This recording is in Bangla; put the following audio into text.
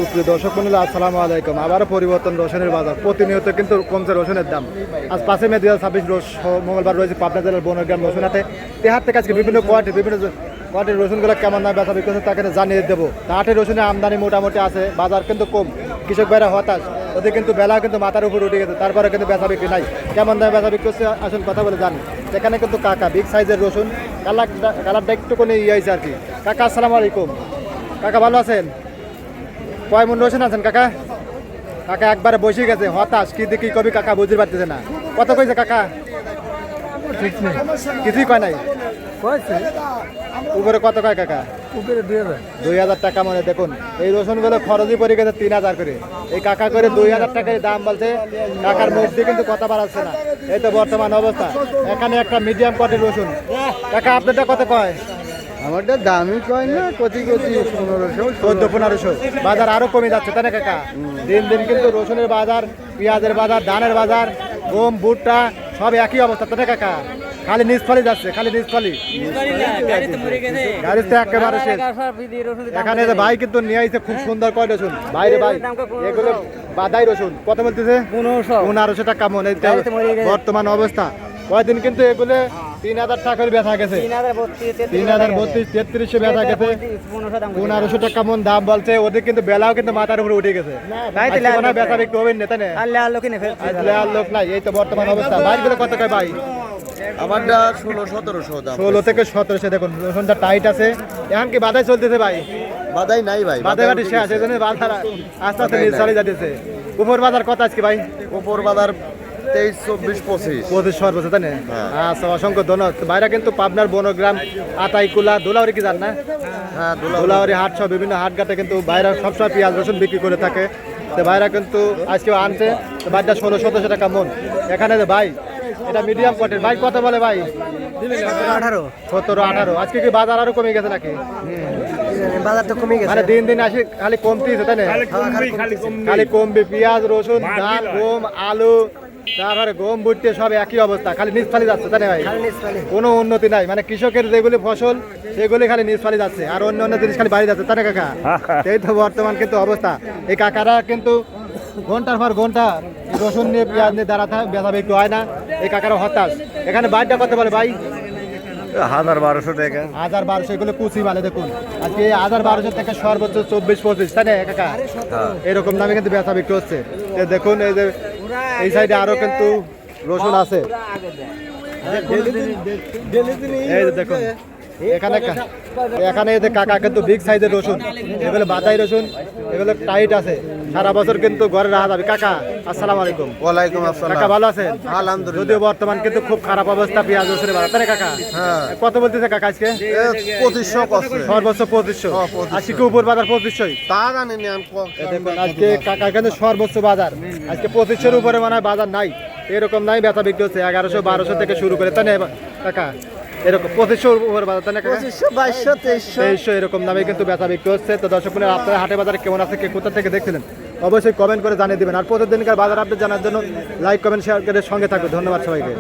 সুপ্রিয় দর্শক মন্ডলী, আসসালামু আলাইকুম। আবারও পরিবর্তন রসুনের বাজার, প্রতিনিয়ত কিন্তু কমছে রসুনের দাম। আজ ৫ মে ২০২৬ মঙ্গলবার রয়েছে পাবনা জেলার বনগ্রাম রসুন হাটে। এই হাট থেকে আজকে বিভিন্ন কোয়ালিটির রসুনগুলো কেমন দাম বেচা বিক্রি হচ্ছে তাকে জানিয়ে দেবো। হাটের রসুনের আমদানি মোটামুটি আছে, বাজার কিন্তু কম, কৃষক ভাইরা হতাশ, ওদের কিন্তু বেলা কিন্তু মাথার উপর উঠে গেছে, তারপরে কিন্তু বেচা বিক্রি নাই। কেমন দামে বেচা বিক্রি হচ্ছে আসল কথা বলে জানি। সেখানে কিন্তু কাকা বিগ সাইজের রসুন, কালারটা একটুখানি ইয়ে হয়েছে আর কি। কাকা আসসালামু আলাইকুম। কাকা ভালো আছেন? কয় মন রসুন আছেন কাকা? কাকা একবারে বসে গেছে, হতাশ, কি দেখি কবি কাকা বুঝতে পারতেছে না। কত কইছে কাকা? ঠিক নেই, কিছুই কয় নাই। কয়েছে উপরে কত কয় কাকা? উপরে 2000। 2000 টাকা মনে। দেখুন এই রসুনগুলো খরচই পড়ে গেছে 3000 করে। এই কাকা করে 2000 টাকার দাম বলছে। কাকার মুখ দিয়ে কিন্তু কথা বাড়াচ্ছে না। এই তো বর্তমান অবস্থা। এখানে একটা মিডিয়াম কোয়ালিটির রসুন। কাকা আপনারটা কত কয়? আমারটা দামই কয় না, কতি 1500 1400-1500। বাজার আরো কমে যাচ্ছে তাই না কাকা? দিন দিন কিন্তু রসুনের বাজার, পেঁয়াজের বাজার, ধানের বাজার, গম, ভুট্টা সব একই অবস্থা তাই না কাকা? খালি নিষ্ফলই যাচ্ছে, খালি নিষ্ফলই। গাড়িতে একেবারে শেষ। এখানে যে ভাই কিন্তু নিয়ে আইছে খুব সুন্দর কয় রসুন। বাইরে ভাই এগুলো বাদাই রসুন কত বলতেছে? 1500 টাকা মন। এই বর্তমান অবস্থা। কয়দিন কিন্তু এগুলো 3000 টাকা করে বেচা গেছে, 3032, 3300 বেচা গেছে, 1500 টাকা মন দাম বলছে। ওদের কিন্তু বেলাও কিন্তু মাথার উপরে উঠে গেছে। বেচা বিক্রি হবে না তাই না? লোক নাই। এই তো বর্তমান অবস্থা। বাইরগুলো কত কয় ভাই? আমারটা 1600-1700 দাম। 16 থেকে 1700। দেখুন রসুনটা টাইট আছে। এখন কি বাধাই চলতেছে ভাই? বাদাই নাই ভাই, বাধাই বাটি শেষ, এই জন্য বাজার আস্তে আস্তে নিচ চলে যাচ্ছে। উপর বাজার কত আজকে ভাই? উপর বাজার 23, 24, 25। 25 সর্বোচ্চ তাই না? আচ্ছা, অসংখ্য ধন্যবাদ। ভাইরা কিন্তু পাবনার বনগ্রাম, আতাইকুলা, দোলাউরি কি জান না? হ্যাঁ, দোলাউরি হাট সহ বিভিন্ন হাটঘাটে কিন্তু ভাইরা সবসময় পেঁয়াজ রসুন বিক্রি করে থাকে। তো ভাইরা কিন্তু আজকেও আনছে। তো ভাইটা 1600-1700 টাকা মন। এখানে যে ভাই এটা মিডিয়াম কোয়ালিটির। ভাই কত বলে ভাই? 17-18। আজকে কি বাজার আরো কমে গেছে নাকি? বাজার তো কমে গেছে, মানে দিন দিন আসি খালি কমতিছে তাই না? খালি কমবে। পেঁয়াজ, রসুন, ধান, গম, আলু, তারপরে গম, ভুট্টে সব একই অবস্থা, খালি নিচ ফালি যাচ্ছে তাই না ভাই? কোনো উন্নতি নাই। মানে কৃষকের যেগুলি ফসল সেগুলি খালি নিচ ফালি যাচ্ছে, আর অন্য অন্য জিনিস খালি বাড়ি যাচ্ছে তাই না কাকা? এই তো বর্তমান কিন্তু অবস্থা। এই কাকারা কিন্তু ঘন্টার পর ঘন্টা রসুন নিয়ে, পেঁয়াজ নিয়ে দাঁড়াতে বেচা বিক্রি হয় না। এই কাকারা হতাশ। এখানে বাইরটা কত বলে ভাই? 1200 টাকা। 1200। এগুলো কুচি মালে। দেখুন আজকে 1200 থেকে সর্বোচ্চ 24-25 তাই না কাকা? এরকম দামে কিন্তু বেচা বিক্রি হচ্ছে। দেখুন এই যে এই সাইডে আরো কিন্তু রসুন আছে। এই যে দেখুন এখানে এদের কাকা কিন্তু বিগ সাইজের রসুন, এগুলো বাদাই রসুন, এগুলো টাইট আছে, সারা বছর কিন্তু ঘরে রাখা যাবে। কাকা আসসালামু আলাইকুম। ওয়ালাইকুম আসসালাম। কাকা ভালো আছেন? আলহামদুলিল্লাহ। যদিও বর্তমান কিন্তু খুব খারাপ অবস্থা পেঁয়াজ রসুনের বাজার তাই না কাকা? হ্যাঁ। কত বলতেছে কাকা আজকে? 2500 করছে। সর্বোচ্চ 2500। আজকে কি উপর বাজার 2500? তা জানি না আমি। দেখুন আজকে কাকা কিন্তু সর্বোচ্চ বাজার আজকে 2500-এর উপরে মানে বাজার নাই। এরকম নাই বেচা বিক্রি হচ্ছে 1100-1200 থেকে শুরু করে তাই না কাকা? এরকম 2500-এর উপরে বাজার তাই না কাকা? 2500, 2200, 2300 এরকম দামে কিন্তু বেচা বিক্রি হচ্ছে। তো দর্শক বন্ধুরা, আপনারা হাটে বাজারে কেমন আছে, কে কোথা থেকে দেখছিলেন অবশ্যই কমেন্ট করে জানিয়ে দিবেন। আর প্রতিদিনকার বাজার আপডেট জানার জন্য লাইক, কমেন্ট, শেয়ার করে সঙ্গে থাকবে। ধন্যবাদ সবাইকে।